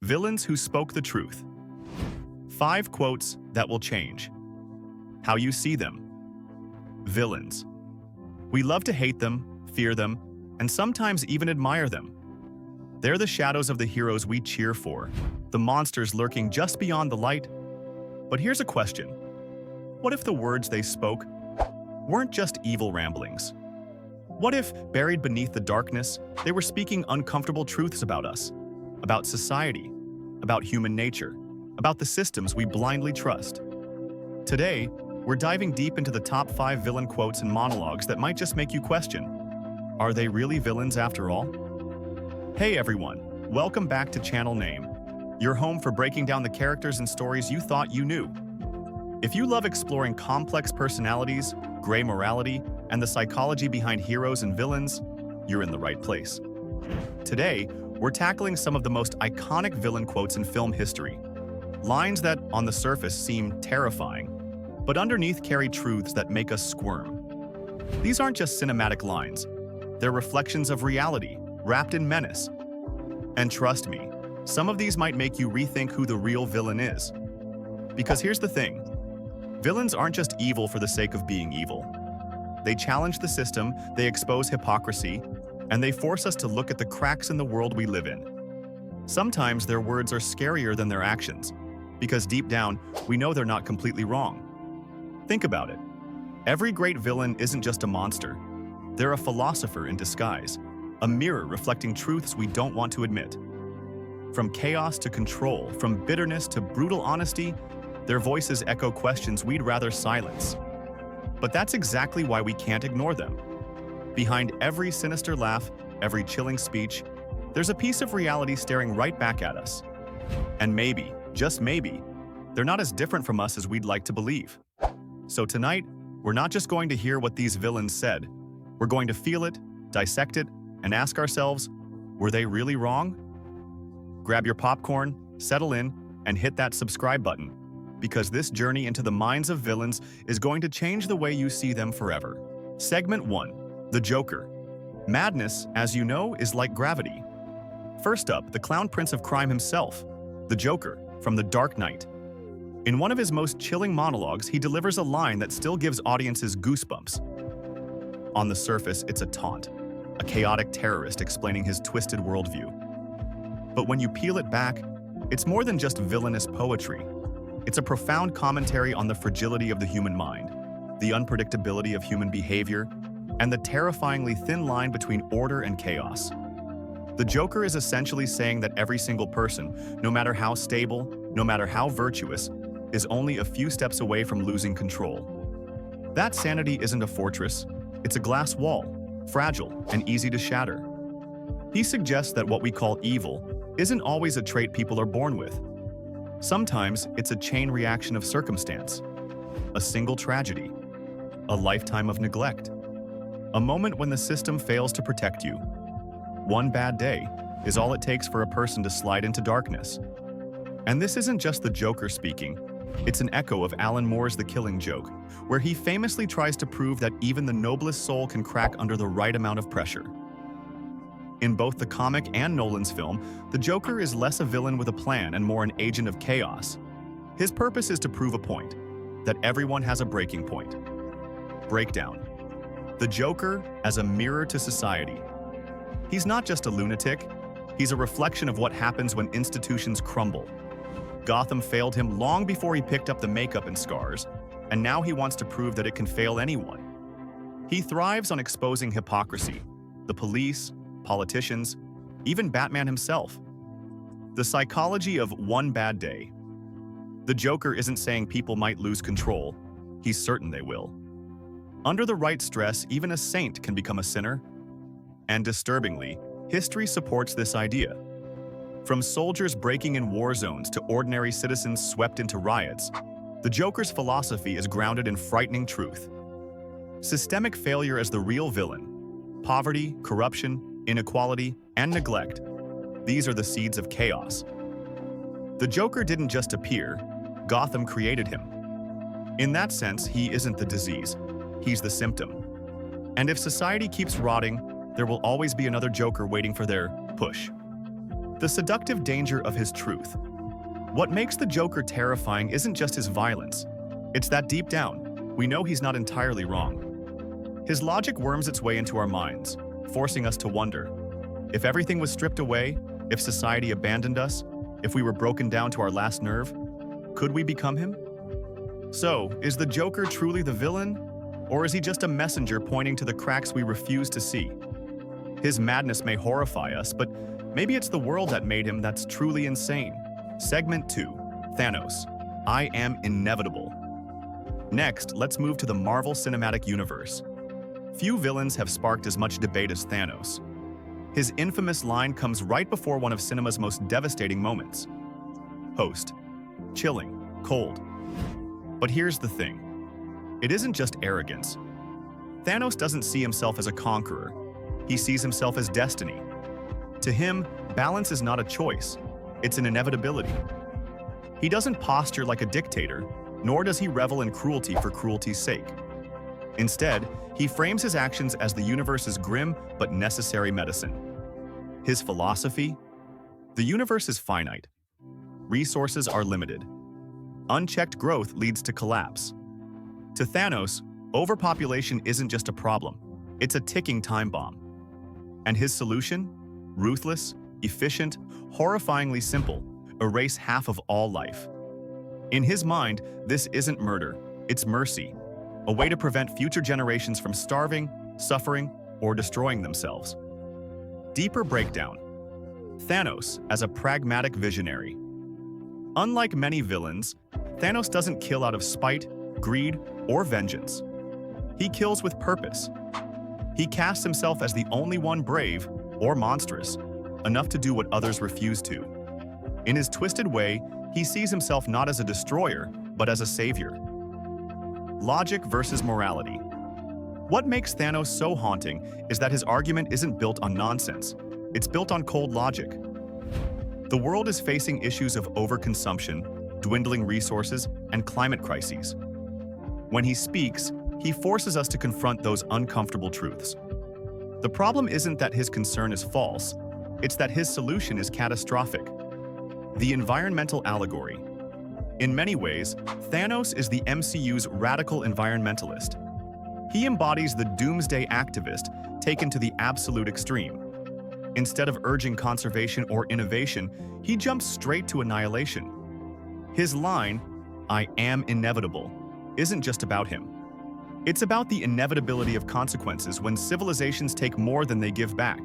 Villains who spoke the truth. 5 quotes that will change how you see them. Villains. We love to hate them, fear them, and sometimes even admire them. They're the shadows of the heroes we cheer for, the monsters lurking just beyond the light. But here's a question. What if the words they spoke weren't just evil ramblings? What if, buried beneath the darkness, they were speaking uncomfortable truths about us, about society, about human nature, about the systems we blindly trust? Today, we're diving deep into the top 5 villain quotes and monologues that might just make you question, are they really villains after all? Hey everyone, welcome back to Channel Name, your home for breaking down the characters and stories you thought you knew. If you love exploring complex personalities, gray morality, and the psychology behind heroes and villains, you're in the right place. Today, we're tackling some of the most iconic villain quotes in film history. Lines that, on the surface, seem terrifying, but underneath carry truths that make us squirm. These aren't just cinematic lines. They're reflections of reality, wrapped in menace. And trust me, some of these might make you rethink who the real villain is. Because here's the thing. Villains aren't just evil for the sake of being evil. They challenge the system, they expose hypocrisy, and they force us to look at the cracks in the world we live in. Sometimes their words are scarier than their actions, because deep down, we know they're not completely wrong. Think about it. Every great villain isn't just a monster. They're a philosopher in disguise, a mirror reflecting truths we don't want to admit. From chaos to control, from bitterness to brutal honesty, their voices echo questions we'd rather silence. But that's exactly why we can't ignore them. Behind every sinister laugh, every chilling speech, there's a piece of reality staring right back at us. And maybe, just maybe, they're not as different from us as we'd like to believe. So tonight, we're not just going to hear what these villains said. We're going to feel it, dissect it, and ask ourselves, were they really wrong? Grab your popcorn, settle in, and hit that subscribe button, because this journey into the minds of villains is going to change the way you see them forever. Segment 1. The Joker. Madness, as you know, is like gravity. First up, the clown prince of crime himself, the Joker, from The Dark Knight. In one of his most chilling monologues, he delivers a line that still gives audiences goosebumps. On the surface, it's a taunt, a chaotic terrorist explaining his twisted worldview. But when you peel it back, it's more than just villainous poetry. It's a profound commentary on the fragility of the human mind, the unpredictability of human behavior, and the terrifyingly thin line between order and chaos. The Joker is essentially saying that every single person, no matter how stable, no matter how virtuous, is only a few steps away from losing control. That sanity isn't a fortress, it's a glass wall, fragile and easy to shatter. He suggests that what we call evil isn't always a trait people are born with. Sometimes it's a chain reaction of circumstance, a single tragedy, a lifetime of neglect, a moment when the system fails to protect you. One bad day is all it takes for a person to slide into darkness. And this isn't just the Joker speaking. It's an echo of Alan Moore's The Killing Joke, where he famously tries to prove that even the noblest soul can crack under the right amount of pressure. In both the comic and Nolan's film, the Joker is less a villain with a plan and more an agent of chaos. His purpose is to prove a point, that everyone has a breaking point. Breakdown. The Joker as a mirror to society. He's not just a lunatic, he's a reflection of what happens when institutions crumble. Gotham failed him long before he picked up the makeup and scars, and now he wants to prove that it can fail anyone. He thrives on exposing hypocrisy, the police, politicians, even Batman himself. The psychology of one bad day. The Joker isn't saying people might lose control, he's certain they will. Under the right stress, even a saint can become a sinner. And disturbingly, history supports this idea. From soldiers breaking in war zones to ordinary citizens swept into riots, the Joker's philosophy is grounded in frightening truth. Systemic failure as the real villain. Poverty, corruption, inequality, and neglect. These are the seeds of chaos. The Joker didn't just appear, Gotham created him. In that sense, he isn't the disease, he's the symptom. And if society keeps rotting, there will always be another Joker waiting for their push. The seductive danger of his truth. What makes the Joker terrifying isn't just his violence. It's that deep down, we know he's not entirely wrong. His logic worms its way into our minds, forcing us to wonder. If everything was stripped away, if society abandoned us, if we were broken down to our last nerve, could we become him? So, is the Joker truly the villain? Or is he just a messenger pointing to the cracks we refuse to see? His madness may horrify us, but maybe it's the world that made him that's truly insane. Segment 2. Thanos. I am inevitable. Next, let's move to the Marvel Cinematic Universe. Few villains have sparked as much debate as Thanos. His infamous line comes right before one of cinema's most devastating moments. Host. Chilling. Cold. But here's the thing. It isn't just arrogance. Thanos doesn't see himself as a conqueror. He sees himself as destiny. To him, balance is not a choice. It's an inevitability. He doesn't posture like a dictator, nor does he revel in cruelty for cruelty's sake. Instead, he frames his actions as the universe's grim but necessary medicine. His philosophy? The universe is finite. Resources are limited. Unchecked growth leads to collapse. To Thanos, overpopulation isn't just a problem, it's a ticking time bomb. And his solution? Ruthless, efficient, horrifyingly simple: erase half of all life. In his mind, this isn't murder, it's mercy, a way to prevent future generations from starving, suffering, or destroying themselves. Deeper breakdown. Thanos as a pragmatic visionary. Unlike many villains, Thanos doesn't kill out of spite, greed, or vengeance. He kills with purpose. He casts himself as the only one brave, or monstrous, enough to do what others refuse to. In his twisted way, he sees himself not as a destroyer, but as a savior. Logic versus morality. What makes Thanos so haunting is that his argument isn't built on nonsense. It's built on cold logic. The world is facing issues of overconsumption, dwindling resources, and climate crises. When he speaks, he forces us to confront those uncomfortable truths. The problem isn't that his concern is false, it's that his solution is catastrophic. The environmental allegory. In many ways, Thanos is the MCU's radical environmentalist. He embodies the doomsday activist taken to the absolute extreme. Instead of urging conservation or innovation, he jumps straight to annihilation. His line, "I am inevitable," isn't just about him. It's about the inevitability of consequences when civilizations take more than they give back.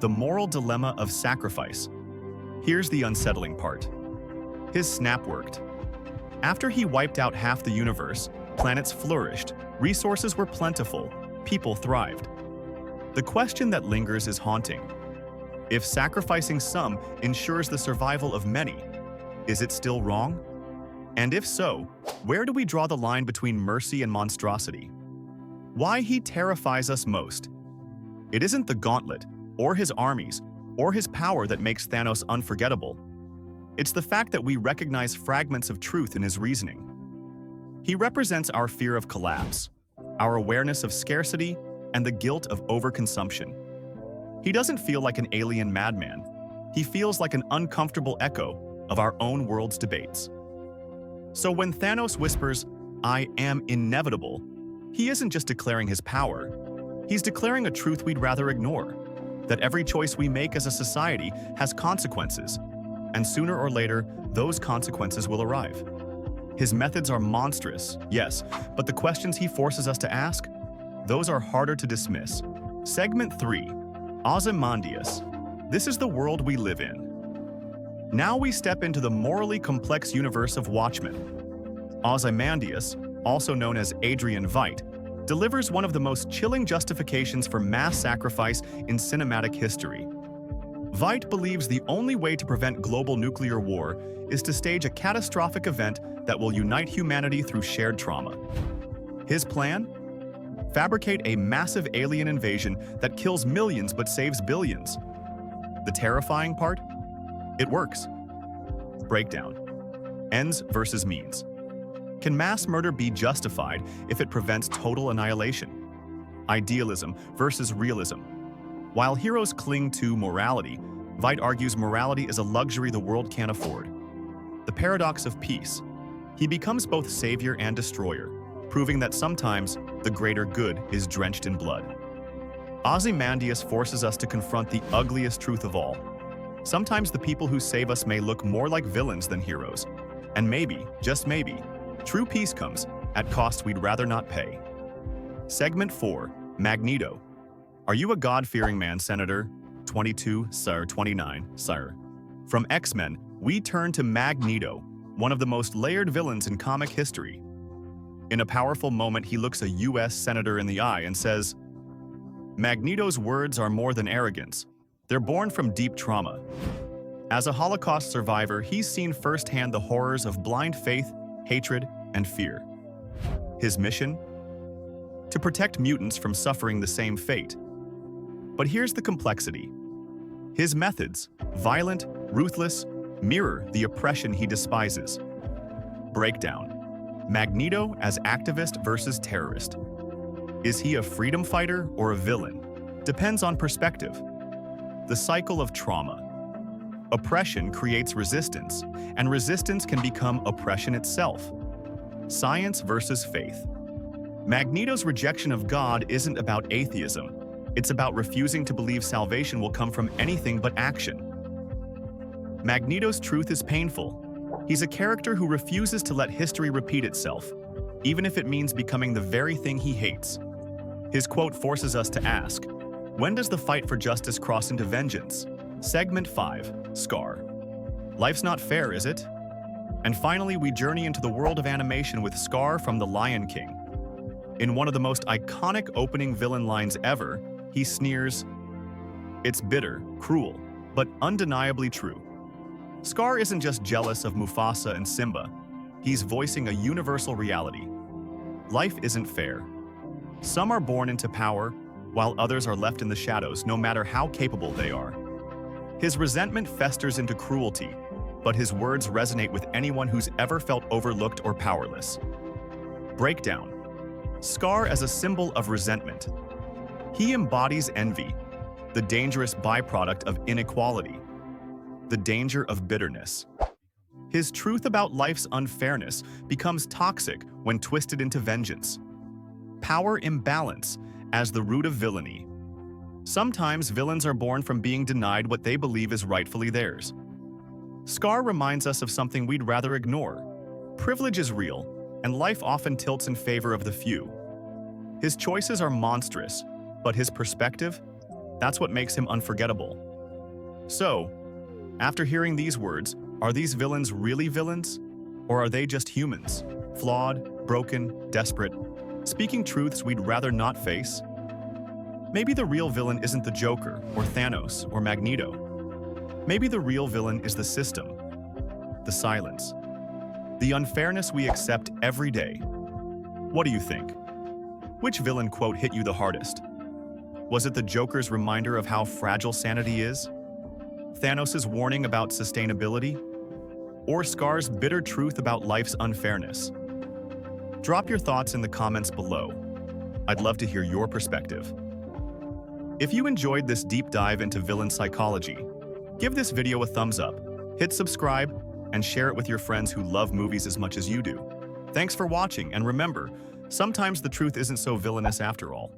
The moral dilemma of sacrifice. Here's the unsettling part. His snap worked. After he wiped out half the universe, planets flourished, resources were plentiful, people thrived. The question that lingers is haunting. If sacrificing some ensures the survival of many, is it still wrong? And if so, where do we draw the line between mercy and monstrosity? Why he terrifies us most? It isn't the gauntlet, or his armies, or his power that makes Thanos unforgettable. It's the fact that we recognize fragments of truth in his reasoning. He represents our fear of collapse, our awareness of scarcity, and the guilt of overconsumption. He doesn't feel like an alien madman. He feels like an uncomfortable echo of our own world's debates. So when Thanos whispers, "I am inevitable," he isn't just declaring his power. He's declaring a truth we'd rather ignore, that every choice we make as a society has consequences, and sooner or later, those consequences will arrive. His methods are monstrous, yes, but the questions he forces us to ask, those are harder to dismiss. Segment 3. Ozymandias. This is the world we live in. Now we step into the morally complex universe of Watchmen. Ozymandias, also known as Adrian Veidt, delivers one of the most chilling justifications for mass sacrifice in cinematic history. Veidt believes the only way to prevent global nuclear war is to stage a catastrophic event that will unite humanity through shared trauma. His plan? Fabricate a massive alien invasion that kills millions but saves billions. The terrifying part? It works. Breakdown. Ends versus means. Can mass murder be justified if it prevents total annihilation? Idealism versus realism. While heroes cling to morality, Veidt argues morality is a luxury the world can't afford. The paradox of peace. He becomes both savior and destroyer, proving that sometimes the greater good is drenched in blood. Ozymandias forces us to confront the ugliest truth of all. Sometimes the people who save us may look more like villains than heroes. And maybe, just maybe, true peace comes at costs we'd rather not pay. Segment 4. Magneto. Are you a God-fearing man, Senator? 22, sir, 29, sir. From X-Men, we turn to Magneto, one of the most layered villains in comic history. In a powerful moment, he looks a US senator in the eye and says, Magneto's words are more than arrogance. They're born from deep trauma. As a Holocaust survivor, he's seen firsthand the horrors of blind faith, hatred, and fear. His mission? To protect mutants from suffering the same fate. But here's the complexity. His methods, violent, ruthless, mirror the oppression he despises. Breakdown. Magneto as activist versus terrorist. Is he a freedom fighter or a villain? Depends on perspective. The cycle of trauma. Oppression creates resistance, and resistance can become oppression itself. Science versus faith. Magneto's rejection of God isn't about atheism. It's about refusing to believe salvation will come from anything but action. Magneto's truth is painful. He's a character who refuses to let history repeat itself, even if it means becoming the very thing he hates. His quote forces us to ask, when does the fight for justice cross into vengeance? Segment 5. Scar. Life's not fair, is it? And finally, we journey into the world of animation with Scar from The Lion King. In one of the most iconic opening villain lines ever, he sneers, "It's bitter, cruel, but undeniably true." Scar isn't just jealous of Mufasa and Simba. He's voicing a universal reality. Life isn't fair. Some are born into power, while others are left in the shadows, no matter how capable they are. His resentment festers into cruelty, but his words resonate with anyone who's ever felt overlooked or powerless. Breakdown. Scar as a symbol of resentment. He embodies envy, the dangerous byproduct of inequality, the danger of bitterness. His truth about life's unfairness becomes toxic when twisted into vengeance. Power imbalance as the root of villainy. Sometimes villains are born from being denied what they believe is rightfully theirs. Scar reminds us of something we'd rather ignore. Privilege is real, and life often tilts in favor of the few. His choices are monstrous, but his perspective, that's what makes him unforgettable. So, after hearing these words, are these villains really villains? Or are they just humans? Flawed, broken, desperate, speaking truths we'd rather not face? Maybe the real villain isn't the Joker, or Thanos, or Magneto. Maybe the real villain is the system, the silence, the unfairness we accept every day. What do you think? Which villain quote hit you the hardest? Was it the Joker's reminder of how fragile sanity is? Thanos' warning about sustainability? Or Scar's bitter truth about life's unfairness? Drop your thoughts in the comments below. I'd love to hear your perspective. If you enjoyed this deep dive into villain psychology, give this video a thumbs up, hit subscribe, and share it with your friends who love movies as much as you do. Thanks for watching, and remember, sometimes the truth isn't so villainous after all.